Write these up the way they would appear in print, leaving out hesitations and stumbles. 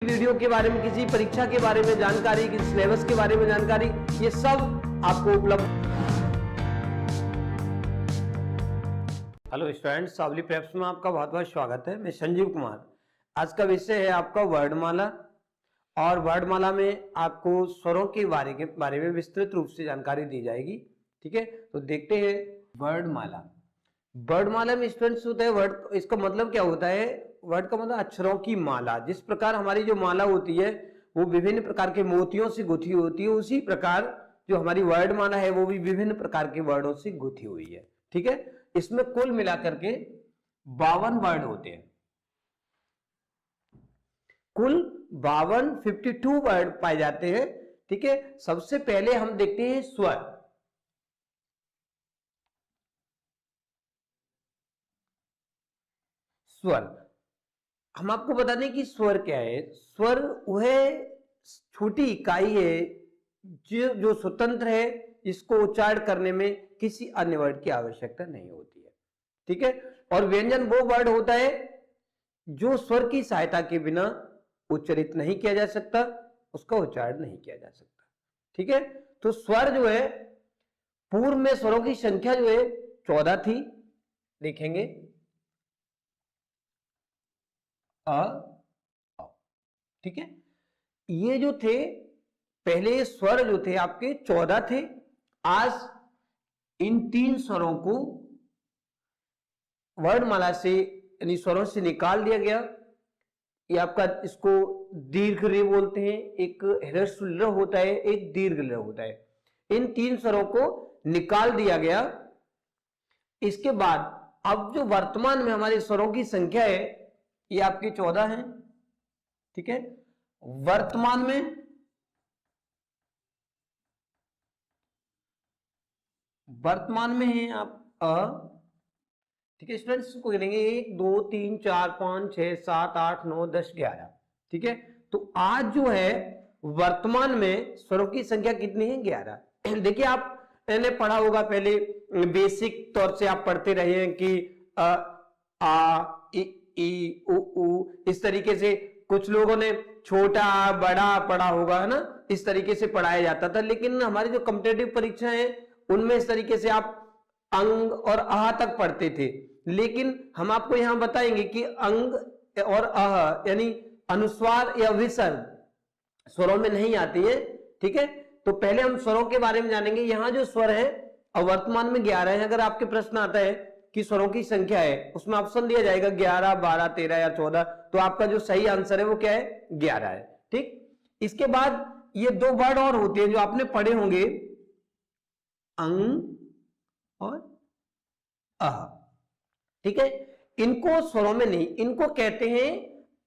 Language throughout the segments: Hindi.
वीडियो के बारे में, किसी परीक्षा के बारे में जानकारी, किसी सिलेबस के बारे में जानकारी, ये सब आपको उपलब्ध। हेलो स्टूडेंट्स, सावली प्रेप्स में आपका बहुत बहुत स्वागत है। मैं संजीव कुमार। आज का विषय है आपका वर्णमाला, और वर्णमाला में आपको स्वरों के बारे में विस्तृत रूप से जानकारी दी जाएगी। ठीक है, तो देखते हैं वर्णमाला। वर्णमाला में स्टूडेंट्स होता है वर्ड, इसका मतलब क्या होता है? वर्ड का मतलब अक्षरों की माला। जिस प्रकार हमारी जो माला होती है वो विभिन्न प्रकार के मोतियों से गुथी होती है, उसी प्रकार जो हमारी वर्णमाला है वो भी विभिन्न प्रकार के वर्डों से गुथी हुई है। ठीक है, इसमें कुल मिलाकर के 52 वर्ड होते हैं। कुल 52 वर्ड पाए जाते हैं। ठीक है, सबसे पहले हम देखते हैं स्वर। स्वर, हम आपको बता दें कि स्वर क्या है। स्वर वह छोटी इकाई है जो स्वतंत्र है, इसको उच्चारण करने में किसी अन्य वर्ड की आवश्यकता नहीं होती है। ठीक है, और व्यंजन वो वर्ड होता है जो स्वर की सहायता के बिना उच्चारित नहीं किया जा सकता, उसका उच्चारण नहीं किया जा सकता। ठीक है, तो स्वर जो है, पूर्व में स्वरों की संख्या जो है 14 थी, देखेंगे अ। ठीक है, ये जो थे पहले स्वर जो थे आपके 14 थे। आज इन 3 स्वरों को वर्णमाला से यानी स्वरों से निकाल दिया गया। ये आपका, इसको दीर्घ रे बोलते हैं, एक ह्रस्व ल होता है, एक दीर्घ ल होता है। इन 3 स्वरों को निकाल दिया गया। इसके बाद अब जो वर्तमान में हमारे स्वरों की संख्या है ये आपकी 14 है। ठीक है, वर्तमान में है आप अ। ठीक है स्टूडेंट्स, इसको गिनेंगे 1 2 3 4 5 6 7 8 9 10 11। ठीक है, तो आज जो है वर्तमान में स्वरों की संख्या कितनी है? 11। देखिए, आपने पढ़ा होगा पहले, बेसिक तौर से आप पढ़ते रहे हैं कि अ आ ई उ ऊ, इस तरीके से कुछ लोगों ने छोटा बड़ा पढ़ा होगा, है ना, इस तरीके से पढ़ाया जाता था। लेकिन हमारी जो कॉम्पिटिटिव परीक्षा है उनमें इस तरीके से आप अंग और आह तक पढ़ते थे। लेकिन हम आपको यहां बताएंगे कि अंग और आह यानी अनुस्वार या विसर्ग स्वरों में नहीं आती है। ठीक है, तो पहले हम स्वरों के बारे में जानेंगे। यहां जो स्वर है वर्तमान में 11 है। अगर आपके प्रश्न आता है कि स्वरों की संख्या है, उसमें ऑप्शन दिया जाएगा 11 12 13 या 14, तो आपका जो सही आंसर है वो क्या है? 11 है। ठीक, इसके बाद ये 2 वर्ड और होते हैं जो आपने पढ़े होंगे, अंग और अह। ठीक है, इनको स्वरों में नहीं, इनको कहते हैं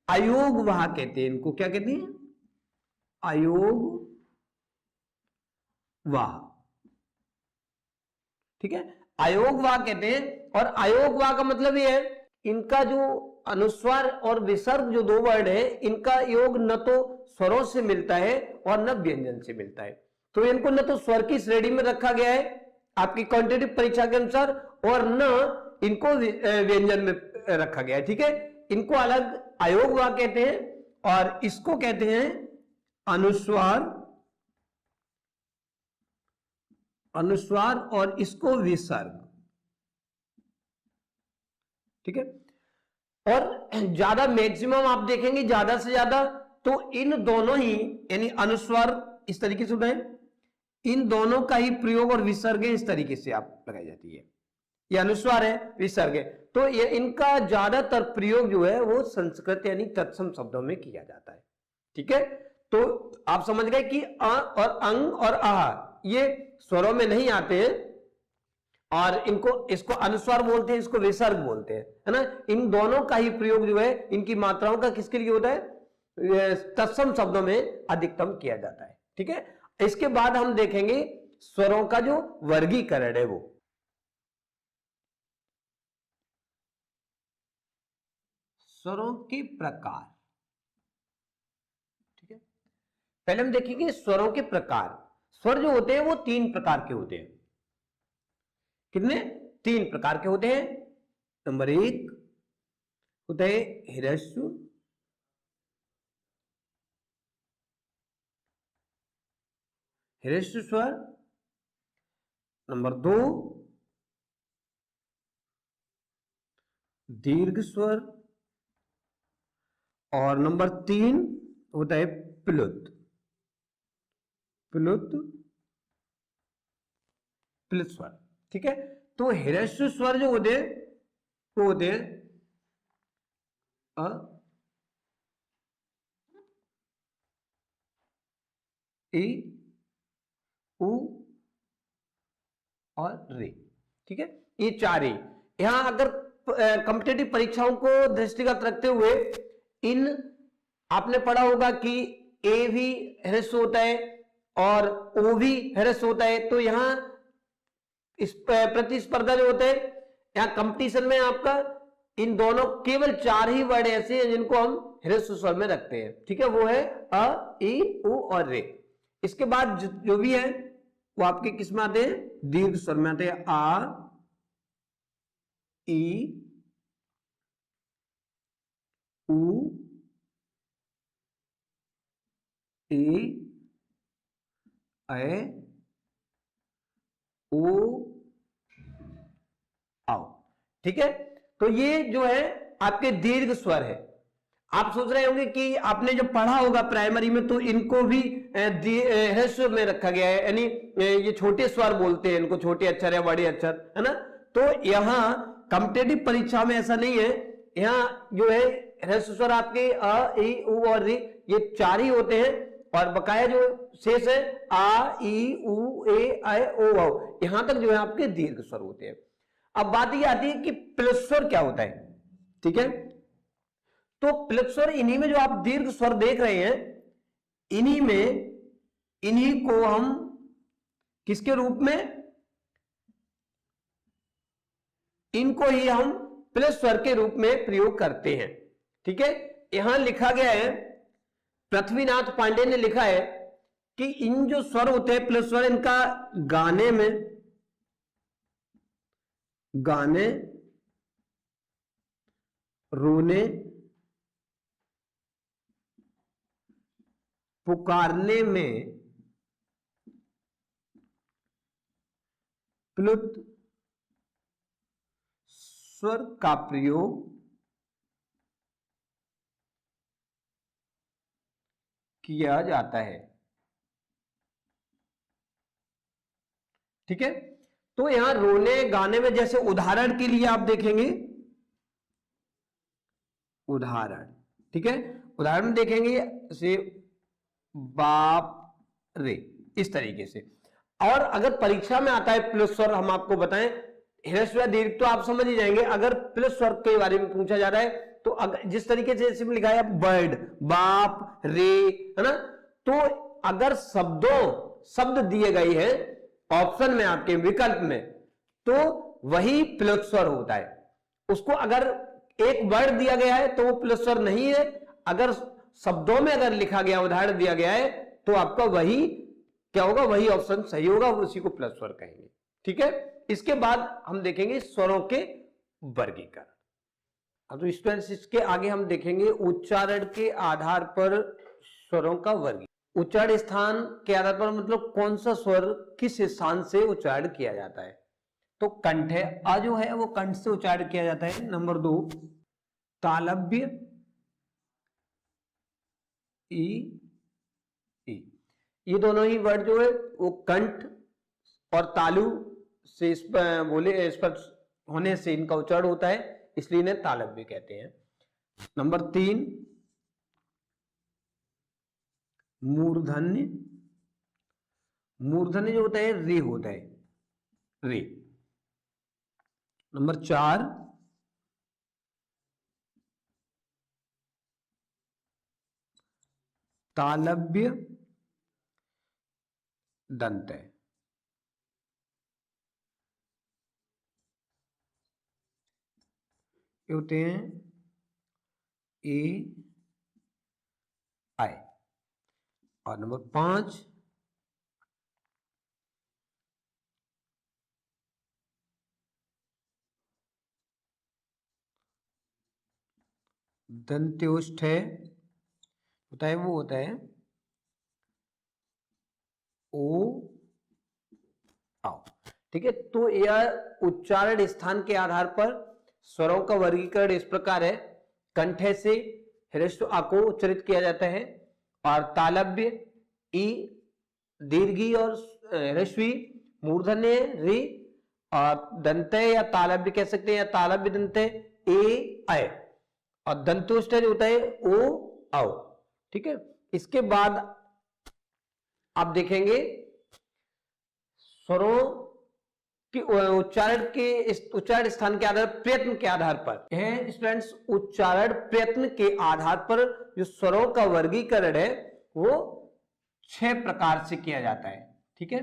अयोग वाह कहते हैं। इनको क्या कहते हैं? अयोग वाह। ठीक है, अयोग वाह कहते हैं। और अयोग वाह का मतलब ये है, इनका जो अनुस्वार और विसर्ग जो 2 वर्ड है, इनका योग न तो स्वरों से मिलता है और न व्यंजन से मिलता है। तो इनको न तो स्वर की श्रेणी में रखा गया है आपकी क्वांटिटेटिव परीक्षा के अनुसार, और न इनको व्यंजन में रखा गया है। ठीक है, इनको अलग अयोग वाह कहते हैं और इसको कहते हैं अनुस्वार और इसको विसर्ग। ठीक है, और ज्यादा मैक्सिमम आप देखेंगे ज्यादा से ज्यादा तो इन दोनों ही यानी अनुस्वार इस तरीके से उठाएं, इन दोनों का ही प्रयोग और विसर्ग इस तरीके से आप लगाई जाती है। ये अनुस्वार है, विसर्ग है, तो ये इनका ज्यादातर प्रयोग जो है वो संस्कृत यानी तत्सम शब्दों में किया जाता है। ठीक है, तो आप समझ गए कि अ और अंग और आह ये स्वरों में नहीं आते हैं, और इसको अनुस्वार बोलते हैं, इसको विसर्ग बोलते हैं, है ना। इन दोनों का ही प्रयोग जो है इनकी मात्राओं का किसके लिए होता है? तत्सम शब्दों में अधिकतम किया जाता है। ठीक है, इसके बाद हम देखेंगे स्वरों का जो वर्गीकरण है वो। स्वरों के प्रकार। ठीक है, पहले हम देखेंगे स्वरों के प्रकार। स्वर जो होते हैं वो 3 प्रकार के होते हैं। कितने? 3 प्रकार के होते हैं। नंबर 1 होता है ह्रस्व, ह्रस्व स्वर, नंबर 2 दीर्घ स्वर, और नंबर 3 होता है प्लुत। प्लुत प्लुत स्वर। ठीक है, तो ह्रस्व स्वर जो होते हैं वो होते हैं अ, ई, उ और रे। ठीक है, ये चार ही। यहां अगर कॉम्पिटिटिव परीक्षाओं को दृष्टिगत रखते हुए इन आपने पढ़ा होगा कि ए भी ह्रस्व होता है और ओ भी ह्रस्व होता है, तो यहां इस प्रतिस्पर्धा जो होते हैं यहां कंपटीशन में आपका इन दोनों केवल 4 ही वर्ड ऐसे हैं जिनको हम ह्रस्व स्वर में रखते हैं। ठीक है, वो है अ, ई, उ और रे। इसके बाद जो भी है वो आपके किस में आते हैं? दीर्घ स्वर में आते हैं। आ, ई, उ, ए, ऐ, ओ, आओ। ठीक है, तो ये जो है आपके दीर्घ स्वर है। आप सोच रहे होंगे कि आपने जो पढ़ा होगा प्राइमरी में तो इनको भी ह्रस्व में रखा गया है, यानी ये छोटे स्वर बोलते हैं इनको, छोटे अक्षर या बड़े अक्षर, है ना। तो यहां कॉम्पिटिटिव परीक्षा में ऐसा नहीं है। यहां जो है ह्रस्व स्वर आपके अ, ई, उ और री, ये 4 ही होते हैं, और बकाया जो शेष है आ, ई, उ, ए, ऐ, ओ, औ, यहां तक जो है आपके दीर्घ स्वर होते हैं। अब बात ये आती है कि प्लस स्वर क्या होता है। ठीक है, तो प्लस स्वर इन्हीं में जो आप दीर्घ स्वर देख रहे हैं, इन्हीं में, इन्हीं को हम किसके रूप में, इनको ही हम प्लस स्वर के रूप में प्रयोग करते हैं। ठीक है, यहां लिखा गया है, पृथ्वीनाथ पांडे ने लिखा है कि इन जो स्वर होते हैं प्लस स्वर, इनका गाने में, गाने, रोने, पुकारने में प्लुत स्वर का प्रयोग किया जाता है। ठीक है, तो यहां रोने गाने में, जैसे उदाहरण के लिए आप देखेंगे, उदाहरण, ठीक है, उदाहरण में देखेंगे से बाप रे, इस तरीके से। और अगर परीक्षा में आता है प्लस स्वर, हम आपको बताएं ह्रस्व या दीर्घ तो आप समझ ही जाएंगे। अगर प्लस स्वर के बारे में पूछा जा रहा है तो अगर जिस तरीके से इसमें लिखा है बर्ड, बाप रे, है ना, तो अगर शब्द दिए गए हैं ऑप्शन में, आपके विकल्प में, तो वही प्लस स्वर होता है। उसको अगर एक वर्ड दिया गया है तो वो प्लस स्वर नहीं है, अगर शब्दों में अगर लिखा गया, उदाहरण दिया गया है, तो आपका वही क्या होगा, वही ऑप्शन सही होगा, उसी को प्लस स्वर कहेंगे। ठीक है, इसके बाद हम देखेंगे स्वरों के वर्गीकरण। अब तो स्टूडेंट्स इसके आगे हम देखेंगे उच्चारण के आधार पर स्वरों का वर्गीकरण। उच्चारण स्थान के आधार पर मतलब कौन सा स्वर किस स्थान से उच्चारण किया जाता है। तो कंठ है, आ जो है वो कंठ से उच्चारण किया जाता है। नंबर 2 तालव्य, ई, ई, ये दोनों ही वर्ड जो है वो कंठ और तालु से बोले स्पर्श होने से इनका उच्चारण होता है, इसलिए इन्हें तालव्य कहते हैं। नंबर 3 मूर्धन्य, मूर्धन्य जो होता है रे होता है, रे। नंबर 4 तालव्य दंत है। ये होते हैं ए, आई। और नंबर 5 दंत्योष्ठ है, होता है वो होता है ओ आओ। ठीक है, तो यह उच्चारण स्थान के आधार पर स्वरों का वर्गीकरण इस प्रकार है। कंठे से ह्रस्व आ को उच्चारित किया जाता है और तालव्य ई, दीर्घी और ह्रस्वी, मूर्धन्य रि, और दंतय या तालव्य कह सकते हैं या तालव्य दंतय ए ऐ, और दंतोष्ठ जो होता है ओ औ। ठीक है, इसके बाद आप देखेंगे स्वरों कि उच्चारण स्थान के आधार प्रयत्न के आधार पर है स्टूडेंट्स, उच्चारण प्रयत्न के आधार पर जो स्वरों का वर्गीकरण है वो 6 प्रकार से किया जाता है। ठीक है,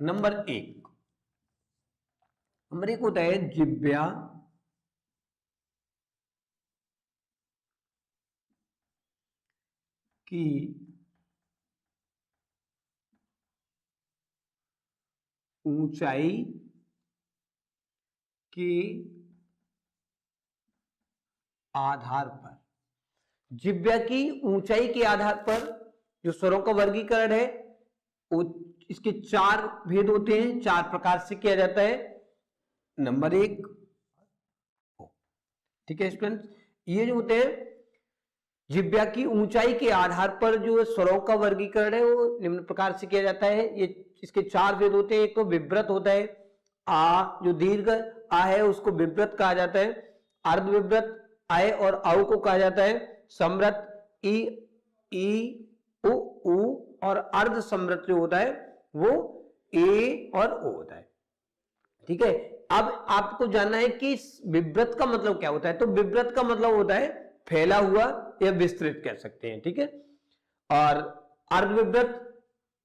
नंबर एक होता है जिह्वा की ऊंचाई के आधार पर, जिह्वा की ऊंचाई के आधार पर जो स्वरों का वर्गीकरण है वो इसके 4 भेद होते हैं, 4 प्रकार से किया जाता है। नंबर एक, ठीक है स्टूडेंट्स, ये जो होते हैं जिह्वा की ऊंचाई के आधार पर जो स्वरों का वर्गीकरण है वो निम्न प्रकार से किया जाता है। ये इसके 4 भेद होते हैं। एक तो विव्रत होता है, आ जो दीर्घ आ है उसको विव्रत कहा जाता है, अर्ध विव्रत आय और औ को कहा जाता है, समृत ई उ और अर्ध समृत जो होता है वो ए और ओ होता है। ठीक है, अब आपको जानना है कि विव्रत का मतलब क्या होता है। तो विव्रत का मतलब होता है फैला हुआ या विस्तृत कह सकते हैं। ठीक है, और अर्ध विव्रत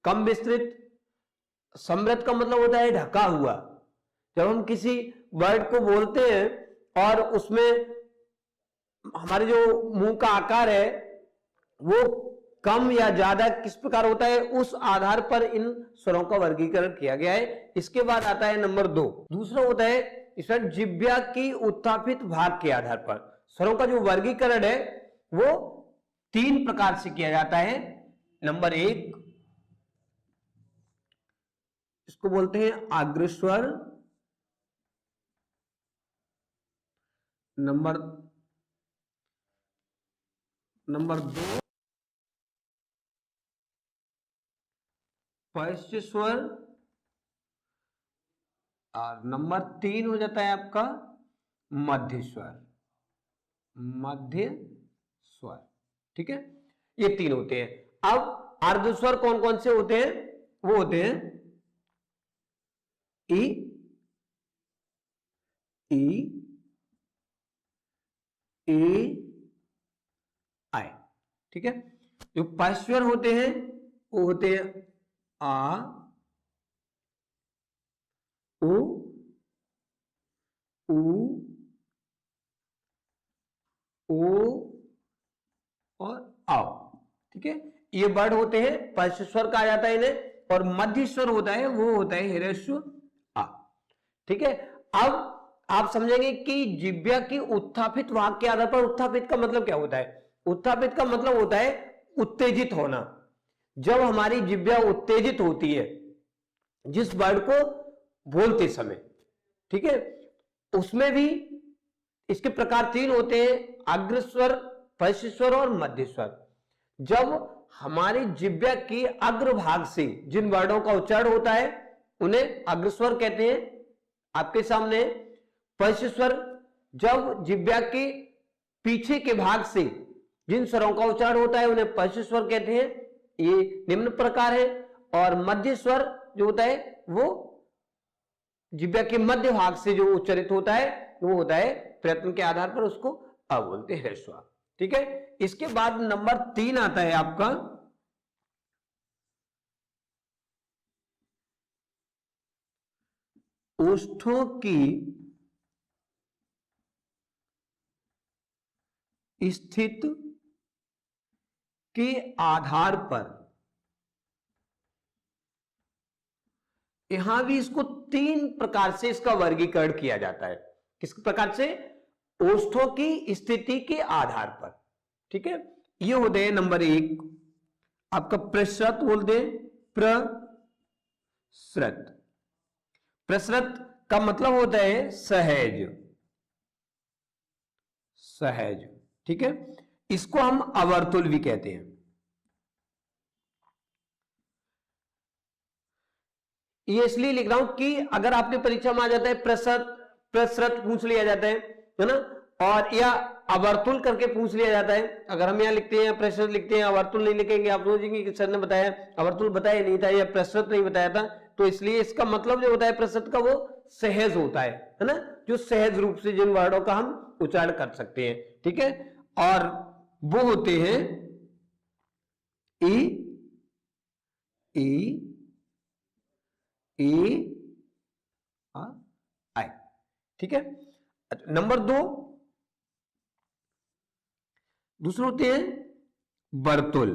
कम विस्तृत, समृत का मतलब होता है ढका हुआ। जब हम किसी वर्ड को बोलते हैं और उसमें हमारे जो मुंह का आकार है वो कम या ज्यादा किस प्रकार होता है, उस आधार पर इन स्वरों का वर्गीकरण किया गया है। इसके बाद आता है नंबर 2, दूसरा होता है इसमें जिह्वा की उत्थापित भाग के आधार पर स्वरों का जो वर्गीकरण है वो 3 प्रकार से किया जाता है। नंबर 1 इसको बोलते हैं अग्रस्वर, नंबर 2 पश्च स्वर, और नंबर 3 हो जाता है आपका मध्य स्वर, मध्य स्वर। ठीक है, ये 3 होते हैं। अब अर्धस्वर कौन कौन से होते हैं, वो होते हैं ई ए आई। ठीक है, जो पश्चस्वर होते हैं वो होते हैं आ उ ओ और आओ। ठीक है, ये वर्ड होते हैं पश्चस्वर कहा जाता है इन्हें, और मध्य स्वर होता है वो होता है ह्रस्व आ। ठीक है, अब आप समझेंगे कि जिह्वा की उत्थापित भाग के आधार पर, उत्थापित का मतलब क्या होता है, उत्थापित का मतलब होता है उत्तेजित होना। जब हमारी जिह्वा उत्तेजित होती है जिस वर्ड को बोलते समय, ठीक है, उसमें भी इसके प्रकार 3 होते हैं, अग्रस्वर, पश्चस्वर और मध्यस्वर। जब हमारी जिह्वा की अग्रभाग से जिन वर्णों का उच्चारण होता है उन्हें अग्रस्वर कहते हैं। आपके सामने पश्चस्वर, जब जिह्वा के पीछे के भाग से जिन स्वरों का उच्चारण होता है उन्हें पश्चस्वर कहते हैं, ये निम्न प्रकार है। और मध्य स्वर जो होता है वो जिह्वा के मध्य भाग से जो उच्चारित होता है वो होता है प्रयत्न के आधार पर उसको अ बोलते हैं, ह्रस्व। ठीक है, इसके बाद नंबर 3 आता है आपका ओष्ठों की स्थित के आधार पर। यहां भी इसको 3 प्रकार से इसका वर्गीकरण किया जाता है। किस प्रकार से, ओष्ठों की स्थिति के आधार पर। ठीक है, ये होते हैं नंबर 1 आपका प्रश्रत बोलते हैं, प्र प्रसृत। प्रसृत का मतलब होता है सहज, सहज, ठीक है। इसको हम अवर्तुल भी कहते हैं। ये इसलिए लिख रहा हूं कि अगर आपने परीक्षा में आ जाता है प्रसृत, प्रसृत पूछ लिया जाता है ना, और या अवर्तुल करके पूछ लिया जाता है। अगर हम यहाँ लिखते हैं प्रसृत लिखते हैं, अवर्तुल नहीं लिखेंगे, आप सोचेंगे कि सर ने बताया अवर्तुल बताया नहीं था या प्रसृत नहीं बताया था, तो इसलिए इसका मतलब जो होता है प्रसृत का वो सहज होता है ना, जो सहज रूप से जिन वर्डों का हम उच्चारण कर सकते हैं, ठीक है। और वो होते हैं ई, ई, ई, आई, ठीक है। नंबर 2 दूसरे होते हैं वर्तुल।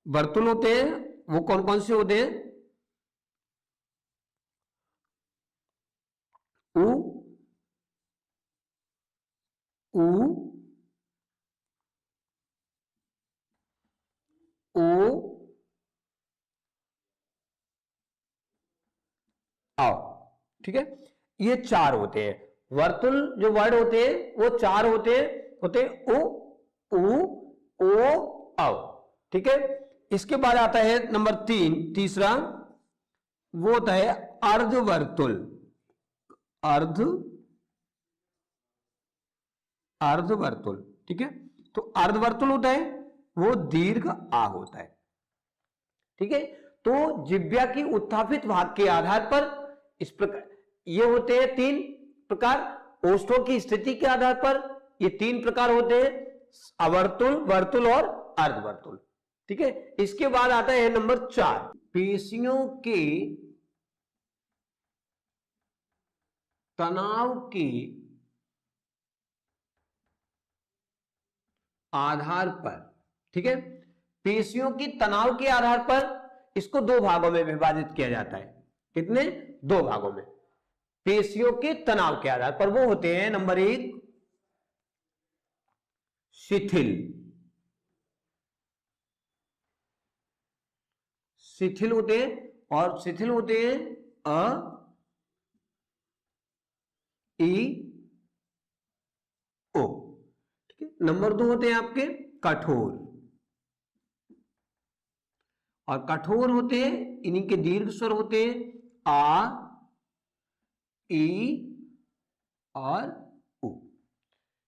वर्तुल होते हैं वो कौन कौन से होते हैं? उ, ऊ, ओ, आओ, ठीक है। ये 4 होते हैं वर्तुल। जो वर्ड होते हैं वो 4 होते हैं उ, ओ, आओ, ठीक है। इसके बाद आता है नंबर 3, तीसरा वो होता है अर्धवर्तुल। अर्धवर्तुल, ठीक है। तो अर्धवर्तुल होता है वो दीर्घ आ होता है, ठीक है। तो जिह्वा की उत्थापित भाग के आधार पर इस प्रकार ये होते हैं 3 प्रकार। ओष्ठों की स्थिति के आधार पर ये 3 प्रकार होते हैं, अवर्तुल, वर्तुल और अर्धवर्तुल, ठीक है। इसके बाद आता है नंबर 4, पेशियों के तनाव के आधार पर, ठीक है। पेशियों की तनाव के आधार पर इसको 2 भागों में विभाजित किया जाता है। कितने? 2 भागों में। पेशियों के तनाव के आधार पर वो होते हैं नंबर 1 शिथिल, शिथिल होते हैं, और शिथिल होते हैं अ, ई, ओ, ठीक है। नंबर 2 होते हैं आपके कठोर, और कठोर होते हैं इन्हीं के दीर्घ स्वर होते हैं आ, ई और उ,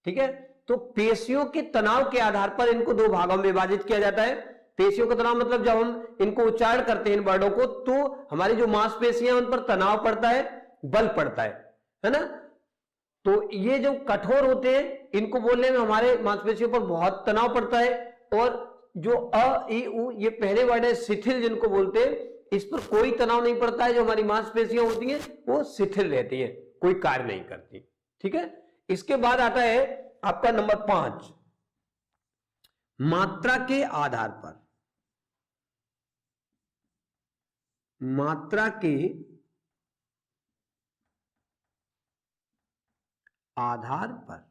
ठीक है। तो पेशियों के तनाव के आधार पर इनको 2 भागों में विभाजित किया जाता है। पेशियों का तनाव मतलब जब हम इनको उच्चारण करते हैं इन वर्डों को, तो हमारी जो मांसपेशियां उन पर तनाव पड़ता है, बल पड़ता है ना। तो ये जो कठोर होते हैं इनको बोलने में हमारे मांसपेशियों पर बहुत तनाव पड़ता है। और जो अ, ई, उ ये पहले वर्ड है शिथिल जिनको बोलते हैं, इस पर कोई तनाव नहीं पड़ता है। जो हमारी मांसपेशियां होती हैं वो शिथिल रहती हैं, कोई कार्य नहीं करती, ठीक है। इसके बाद आता है आपका नंबर 5, मात्रा के आधार पर, मात्रा के आधार पर,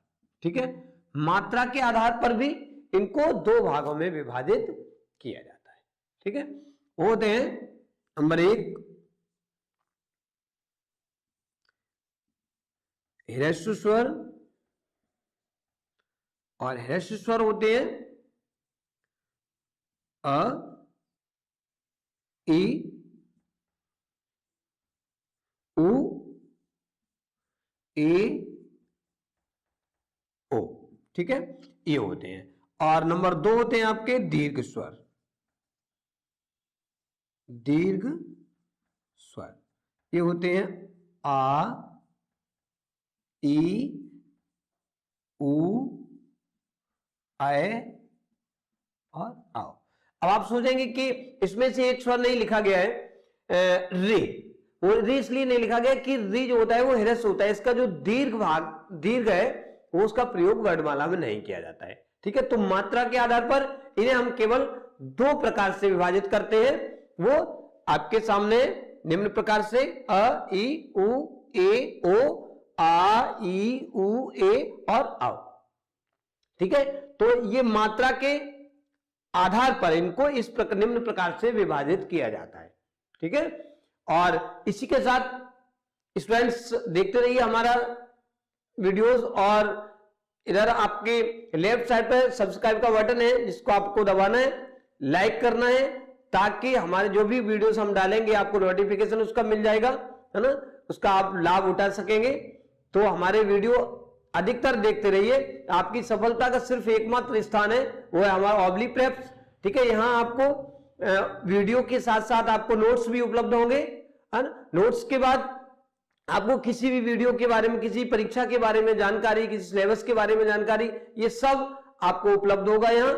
ठीक है। मात्रा के आधार पर भी इनको 2 भागों में विभाजित किया जाता है, ठीक है। वो होते हैं नंबर 1 ह्रस्व स्वर, और ह्रस्व स्वर होते हैं अ, ई, उ, ए, ओ, ठीक है। ये होते हैं। और नंबर 2 होते हैं आपके दीर्घ स्वर, दीर्घ स्वर। ये होते हैं आ, ई, उ, ए और आओ। अब आप सोचेंगे कि इसमें से एक स्वर नहीं लिखा गया है रे। वो रे इसलिए नहीं लिखा गया कि री जो होता है वो ह्रस्व होता है, इसका जो दीर्घ भाग दीर्घ है वो उसका प्रयोग वर्णमाला में नहीं किया जाता है, ठीक है। तो मात्रा के आधार पर इन्हें हम केवल 2 प्रकार से विभाजित करते हैं। वो आपके सामने निम्न प्रकार से अ, ई, उ, ए, ओ, आ, ई, उ, ए और आओ, ठीक है। तो ये मात्रा के आधार पर इनको इस निम्न प्रकार से विभाजित किया जाता है। ठीक है, और इसी के साथ स्टूडेंट्स देखते रहिए हमारा वीडियोस, और इधर आपके लेफ्ट साइड पर सब्सक्राइब का बटन है जिसको आपको दबाना है, लाइक करना है, ताकि हमारे जो भी वीडियोस हम डालेंगे आपको नोटिफिकेशन उसका मिल जाएगा, है ना, उसका आप लाभ उठा सकेंगे। तो हमारे वीडियो अधिकतर देखते रहिए। आपकी सफलता का सिर्फ एकमात्र स्थान है, वो है हमारा ओब्ली प्रेप्स। ठीक है, यहाँ आपको वीडियो के साथ साथ आपको नोट्स भी उपलब्ध होंगे, है ना। नोट्स के बाद आपको किसी भी वीडियो के बारे में, किसी परीक्षा के बारे में जानकारी, किसी सिलेबस के बारे में जानकारी, ये सब आपको उपलब्ध होगा यहाँ।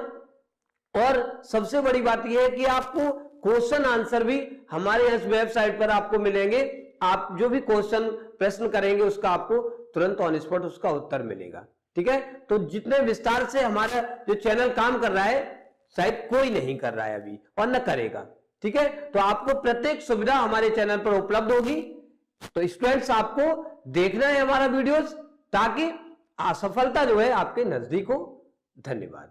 और सबसे बड़ी बात यह है कि आपको क्वेश्चन आंसर भी हमारे इस वेबसाइट पर आपको मिलेंगे। आप जो भी क्वेश्चन प्रश्न करेंगे उसका आपको तुरंत ऑन स्पॉट उसका उत्तर मिलेगा। ठीक है, तो जितने विस्तार से हमारा जो चैनल काम कर रहा है शायद कोई नहीं कर रहा है अभी, और न करेगा। ठीक है, तो आपको प्रत्येक सुविधा हमारे चैनल पर उपलब्ध होगी। तो स्टूडेंट्स आपको देखना है हमारा वीडियोस, ताकि असफलता जो है आपके नजदीक हो। धन्यवाद।